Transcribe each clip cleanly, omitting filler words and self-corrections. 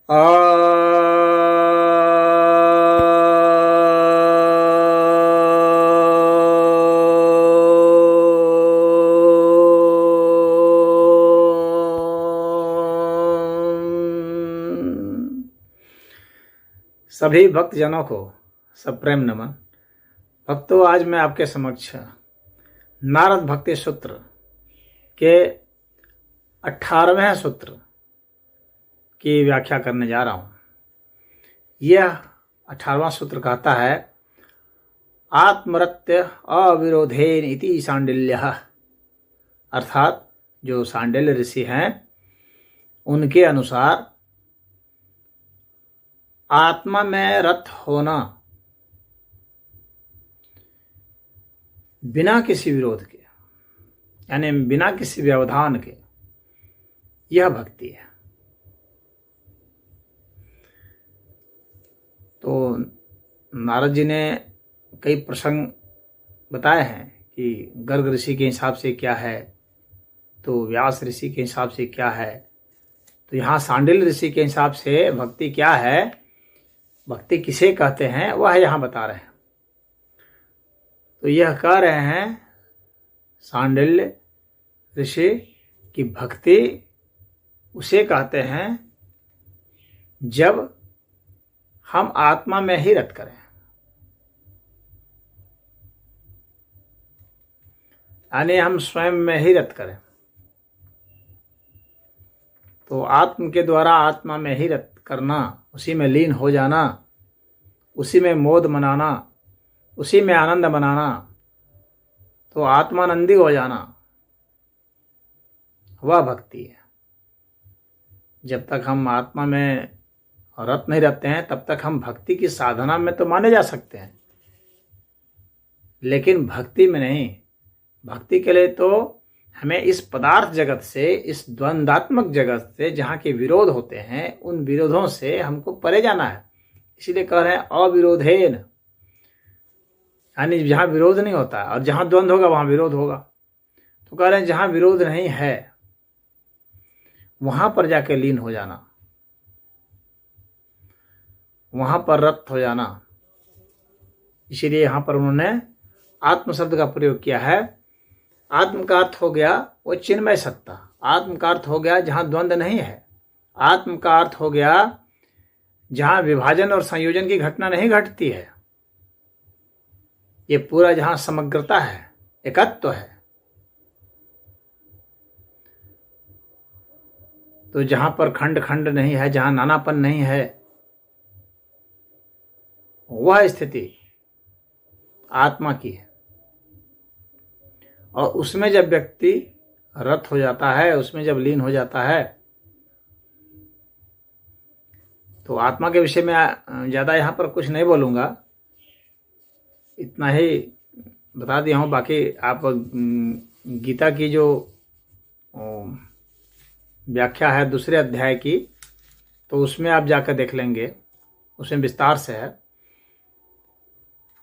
आ सभी भक्तजनों को सप्रेम नमन। भक्तों, आज मैं आपके समक्ष नारद भक्ति सूत्र के 18वें सूत्र की व्याख्या करने जा रहा हूं। यह 18वां सूत्र कहता है, आत्मरत्य अविरोधेन इति सांडिल्यः। अर्थात जो सांडिल्य ऋषि हैं उनके अनुसार आत्मा में रत होना बिना किसी विरोध के, यानी बिना किसी व्यवधान के, यह भक्ति है। तो नारद जी ने कई प्रसंग बताए हैं कि गर्ग ऋषि के हिसाब से क्या है, तो व्यास ऋषि के हिसाब से क्या है, तो यहाँ सांडिल्य ऋषि के हिसाब से भक्ति क्या है, भक्ति किसे कहते हैं, वह यहाँ बता रहे हैं। तो यह कह रहे हैं सांडिल्य ऋषि की भक्ति उसे कहते हैं जब हम आत्मा में ही रत करें, यानी हम स्वयं में ही रत करें। तो आत्म के द्वारा आत्मा में ही रत करना, उसी में लीन हो जाना, उसी में मोद मनाना, उसी में आनंद मनाना, तो आत्मानंदी हो जाना, वह भक्ति है। जब तक हम आत्मा में रत नहीं रहते हैं तब तक हम भक्ति की साधना में तो माने जा सकते हैं, लेकिन भक्ति में नहीं। भक्ति के लिए तो हमें इस पदार्थ जगत से, इस द्वंद्वात्मक जगत से, जहाँ के विरोध होते हैं, उन विरोधों से हमको परे जाना है। इसीलिए कह रहे हैं अविरोधेन, यानी जहाँ विरोध नहीं होता और जहाँ द्वंद्व होगा वहाँ विरोध होगा। तो कह रहे हैं जहाँ विरोध नहीं है वहाँ पर जाके लीन हो जाना, वहाँ पर रत हो जाना। इसीलिए यहाँ पर उन्होंने आत्म शब्द का प्रयोग किया है। आत्म का अर्थ हो गया वो चिन्मय सत्ता, आत्म का अर्थ हो गया जहाँ द्वंद्व नहीं है, आत्म का अर्थ हो गया जहाँ विभाजन और संयोजन की घटना नहीं घटती है, ये पूरा जहाँ समग्रता है, एकत्व है। तो जहाँ पर खंड खंड नहीं है, जहाँ नानापन नहीं है, वह स्थिति आत्मा की है। और उसमें जब व्यक्ति रत हो जाता है, उसमें जब लीन हो जाता है, तो आत्मा के विषय में ज़्यादा यहाँ पर कुछ नहीं बोलूँगा, इतना ही बता दिया हूँ। बाकी आप गीता की जो व्याख्या है दूसरे अध्याय की, तो उसमें आप जाकर देख लेंगे, उसमें विस्तार से है।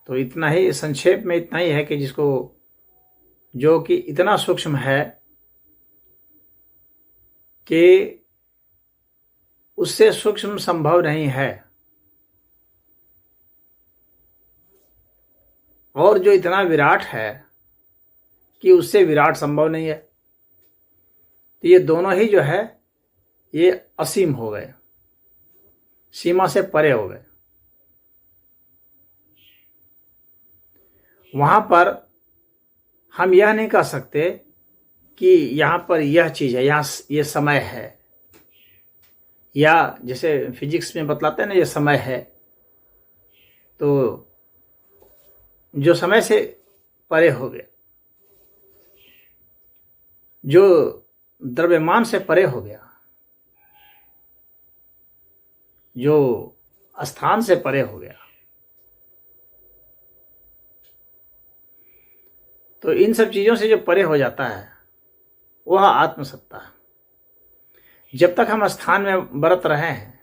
तो इतना ही संक्षेप में इतना ही है कि जिसको, जो कि इतना सूक्ष्म है कि उससे सूक्ष्म संभव नहीं है, और जो इतना विराट है कि उससे विराट संभव नहीं है। तो ये दोनों ही जो है ये असीम हो गए, सीमा से परे हो गए। वहां पर हम यह नहीं कह सकते कि यहाँ पर यह चीज़ है, यहाँ ये समय है, या जैसे फिजिक्स में बतलाते हैं ना ये समय है, तो जो समय से परे हो गया, जो द्रव्यमान से परे हो गया, जो स्थान से परे हो गया, तो इन सब चीज़ों से जो परे हो जाता है वह आत्मसत्ता है। जब तक हम स्थान में बरत रहे हैं,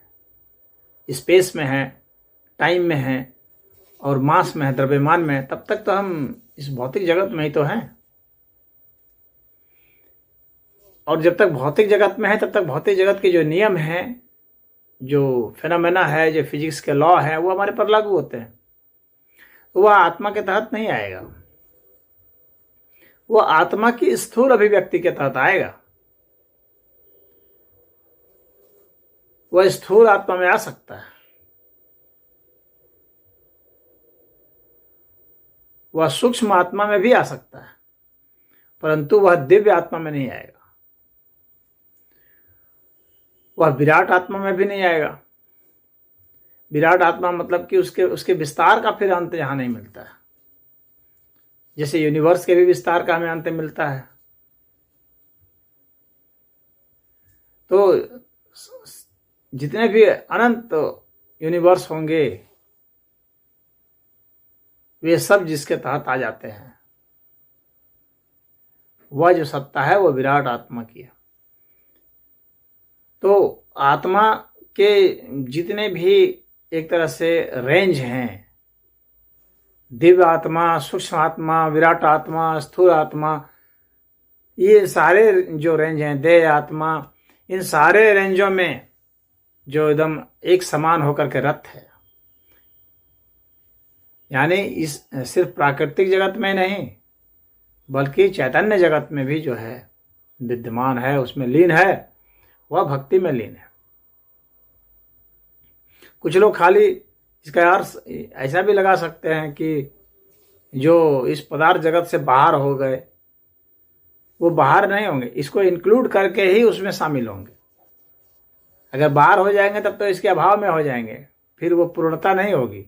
स्पेस में हैं, टाइम में हैं और मास में है, द्रव्यमान में, तब तक तो हम इस भौतिक जगत में ही तो हैं। और जब तक भौतिक जगत में है तब तक भौतिक जगत के जो नियम हैं जो फेनोमेना है, जो फिजिक्स के लॉ है, वो हमारे पर लागू होते हैं। तो वह आत्मा के तहत नहीं आएगा, वो आत्मा की स्थूल अभिव्यक्ति के तहत आएगा। वह स्थूल आत्मा में आ सकता है, वह सूक्ष्म आत्मा में भी आ सकता है, परंतु वह दिव्य आत्मा में नहीं आएगा, वह विराट आत्मा में भी नहीं आएगा। विराट आत्मा मतलब कि उसके विस्तार का फिर अंत यहां नहीं मिलता है। जैसे यूनिवर्स के भी विस्तार का हमें अंत मिलता है, तो जितने भी अनंत यूनिवर्स होंगे वे सब जिसके तहत आ जाते हैं। वह जो सत्ता है वो विराट आत्मा की है। तो आत्मा के जितने भी एक तरह से रेंज हैं, दिव्य आत्मा, सूक्ष्म आत्मा, विराट आत्मा, स्थूल आत्मा, ये सारे जो रेंज हैं, देह आत्मा, इन सारे रेंजों में जो एकदम एक समान होकर के रथ है, यानी इस सिर्फ प्राकृतिक जगत में नहीं बल्कि चैतन्य जगत में भी जो है विद्यमान है, उसमें लीन है, वह भक्ति में लीन है। कुछ लोग खाली इसका अर्थ ऐसा भी लगा सकते हैं कि जो इस पदार्थ जगत से बाहर हो गए वो बाहर नहीं होंगे, इसको इंक्लूड करके ही उसमें शामिल होंगे। अगर बाहर हो जाएंगे तब तो इसके अभाव में हो जाएंगे, फिर वो पूर्णता नहीं होगी।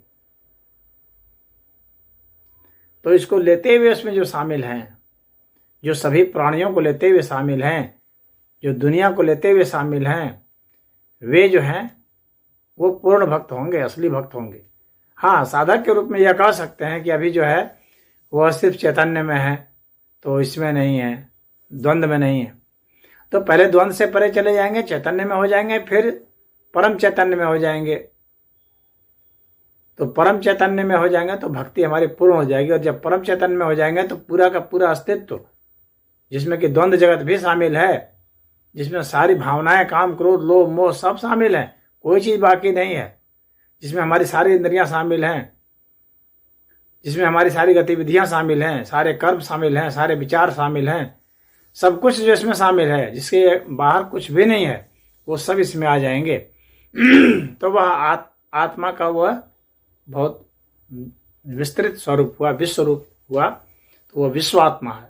तो इसको लेते हुए उसमें जो शामिल हैं, जो सभी प्राणियों को लेते हुए शामिल हैं, जो दुनिया को लेते हुए शामिल हैं, वे जो हैं वो पूर्ण भक्त होंगे, असली भक्त होंगे। हाँ, साधक के रूप में यह कह सकते हैं कि अभी जो है वह सिर्फ चैतन्य में है, तो इसमें नहीं है, द्वंद्व में नहीं है। तो पहले द्वंद्व से परे चले जाएंगे, चैतन्य में हो जाएंगे, फिर परम चैतन्य में हो जाएंगे। तो परम चैतन्य में हो जाएंगे तो भक्ति हमारी पूर्ण हो जाएगी। और जब परम चैतन्य में हो जाएंगे तो पूरा का पूरा अस्तित्व, जिसमें कि द्वंद्व जगत भी शामिल है, जिसमें सारी भावनाएं, काम, क्रोध, लोभ, मोह सब शामिल हैं, कोई चीज बाकी नहीं है, जिसमें हमारी सारी इंद्रियां शामिल हैं, जिसमें हमारी सारी गतिविधियां शामिल हैं, सारे कर्म शामिल हैं, सारे विचार शामिल हैं, सब कुछ जो इसमें शामिल है, जिसके बाहर कुछ भी नहीं है, वो सब इसमें आ जाएंगे। तो वह आत्मा का वह बहुत विस्तृत स्वरूप हुआ, विश्व रूप हुआ, तो वह विश्वात्मा है।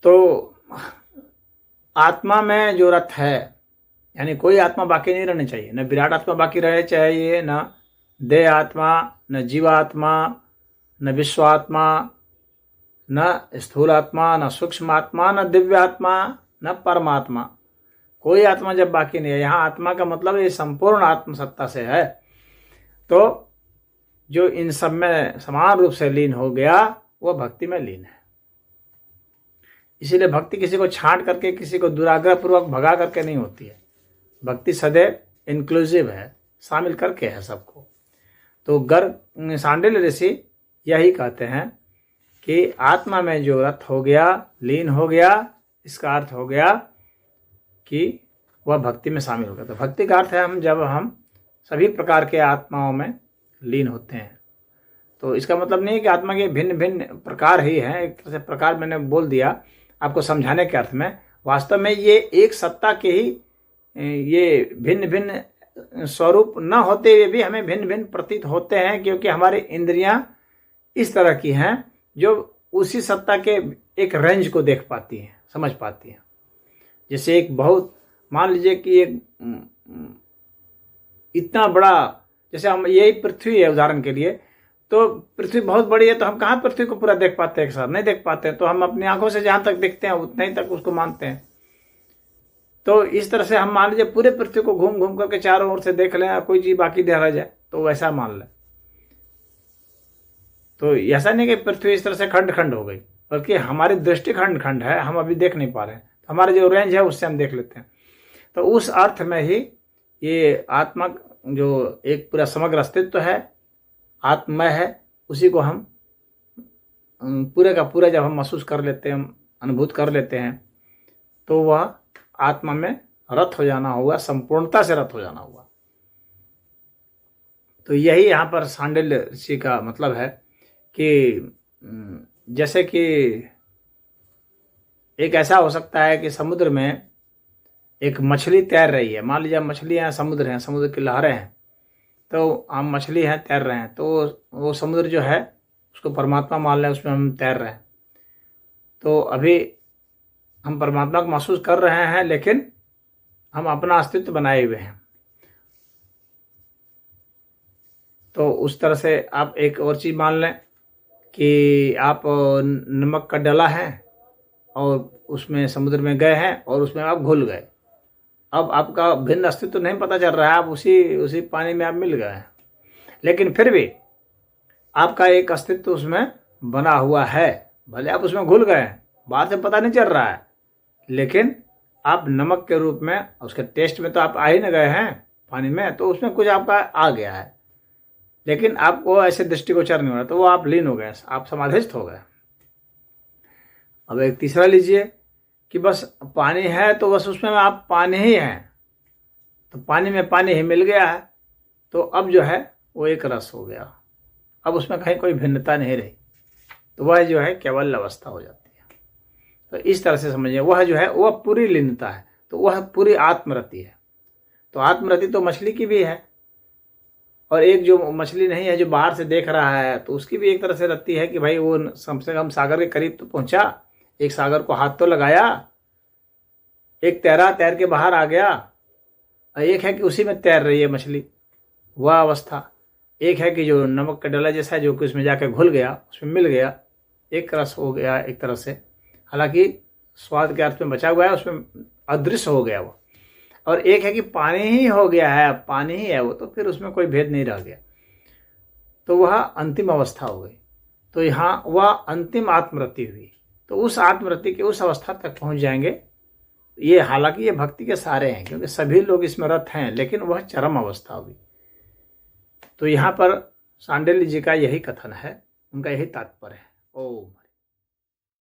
तो आत्मा में जो रथ है, यानी कोई आत्मा बाकी नहीं रहनी चाहिए, न विराट आत्मा बाकी रहे चाहिए, न देह आत्मा, न जीवात्मा, न विश्वात्मा, न स्थूल आत्मा, न सूक्ष्म आत्मा, न दिव्य आत्मा, न परमात्मा। कोई आत्मा जब बाकी नहीं है, यहाँ आत्मा का मतलब ये संपूर्ण आत्म सत्ता से है। तो जो इन सब में समान रूप से लीन हो गया वह भक्ति में लीन है। इसीलिए भक्ति किसी को छांट करके, किसी को दुराग्रह पूर्वक भगा करके नहीं होती है। भक्ति सदैव इंक्लूसिव है, शामिल करके है सबको। तो गर्ग सांडिल्य ऋषि यही कहते हैं कि आत्मा में जो रथ हो गया, लीन हो गया, इसका अर्थ हो गया कि वह भक्ति में शामिल हो गया। तो भक्ति का अर्थ है जब हम सभी प्रकार के आत्माओं में लीन होते हैं। तो इसका मतलब नहीं है कि आत्मा के भिन्न भिन्न प्रकार ही हैं, एक तरह से प्रकार मैंने बोल दिया आपको समझाने के अर्थ में। वास्तव में ये एक सत्ता के ही ये भिन्न भिन्न स्वरूप न होते हुए भी हमें भिन्न भिन्न प्रतीत होते हैं, क्योंकि हमारी इंद्रियां इस तरह की हैं जो उसी सत्ता के एक रेंज को देख पाती हैं, समझ पाती हैं। जैसे एक बहुत, मान लीजिए कि एक इतना बड़ा, जैसे हम यही पृथ्वी है उदाहरण के लिए, तो पृथ्वी बहुत बड़ी है, तो हम कहाँ पृथ्वी को पूरा देख पाते हैं, एक साथ नहीं देख पाते हैं। तो हम अपनी आंखों से जहां तक दिखते हैं उतने ही तक उसको मानते हैं। तो इस तरह से हम मान लीजिए पूरे पृथ्वी को घूम घूम करके चारों ओर से देख लें, कोई चीज बाकी रह जाए तो वैसा मान लें। तो ऐसा नहीं कि पृथ्वी इस तरह से खंड खंड हो गई, बल्कि हमारी दृष्टि खंड खंड है, हम अभी देख नहीं पा रहे हैं। तो हमारे जो रेंज है उससे हम देख लेते हैं। तो उस अर्थ में ही ये आत्मा जो एक पूरा समग्र अस्तित्व है, आत्मय है, उसी को हम पूरे का पूरा जब हम महसूस कर लेते हैं, अनुभूत कर लेते हैं, तो वह आत्मा में रत हो जाना होगा, संपूर्णता से रत हो जाना होगा। तो यही यहाँ पर सांडिल्य ऋषि का मतलब है कि जैसे कि एक ऐसा हो सकता है कि समुद्र में एक मछली तैर रही है। मान लीजिए मछली हैं, समुद्र हैं, समुद्र की लहरें हैं, तो हम मछली हैं, तैर रहे हैं, तो वो समुद्र जो है उसको परमात्मा मान लें, उसमें हम तैर रहे हैं। तो अभी हम परमात्मा को महसूस कर रहे हैं, लेकिन हम अपना अस्तित्व बनाए हुए हैं। तो उस तरह से आप एक और चीज़ मान लें कि आप नमक का डला है और उसमें समुद्र में गए हैं और उसमें आप घुल गए। अब आपका भिन्न अस्तित्व तो नहीं पता चल रहा है, आप उसी पानी में आप मिल गए हैं, लेकिन फिर भी आपका एक अस्तित्व उसमें बना हुआ है। भले आप उसमें घुल गए हैं, बाहर से पता नहीं चल रहा है, लेकिन आप नमक के रूप में उसके टेस्ट में तो आप आ ही न गए हैं पानी में, तो उसमें कुछ आपका आ गया है, लेकिन आपको ऐसे दृष्टिगोचर नहीं हो रहा, तो वो आप लीन हो गए, आप समाधिस्थ हो गए। अब एक तीसरा लीजिए कि बस पानी है तो बस उसमें आप पानी ही हैं, तो पानी में पानी ही मिल गया है, तो अब जो है वो एक रस हो गया, अब उसमें कहीं कोई भिन्नता नहीं रही, तो वह जो है केवल अवस्था हो जाती है। तो इस तरह से समझिए, वह जो है वह पूरी लीनता है, तो वह पूरी आत्मरति है। तो आत्मरति तो मछली की भी है, और एक जो मछली नहीं है जो बाहर से देख रहा है, तो उसकी भी एक तरह से रत्ती है कि भाई वो कम से कम सागर के करीब तो पहुंचा, एक सागर को हाथ तो लगाया, एक तैर के बाहर आ गया, और एक है कि उसी में तैर रही है मछली, वह अवस्था। एक है कि जो नमक का डला जैसा है, जो कि उसमें जाकर घुल गया, उसमें मिल गया, एक रस हो गया एक तरह से, हालांकि स्वाद के अर्थ में बचा हुआ है, उसमें अदृश्य हो गया वो। और एक है कि पानी ही हो गया है, पानी ही है वो, तो फिर उसमें कोई भेद नहीं रह गया, तो वह अंतिम अवस्था हो गई। तो यहाँ वह अंतिम आत्मरति हुई। तो उस आत्मरति के उस अवस्था तक पहुंच जाएंगे। ये हालांकि ये भक्ति के सारे हैं, क्योंकि सभी लोग इसमें रत हैं, लेकिन वह चरम अवस्था हुई। तो यहाँ पर सांडिल्य जी का यही कथन है, उनका यही तात्पर्य है। ओम।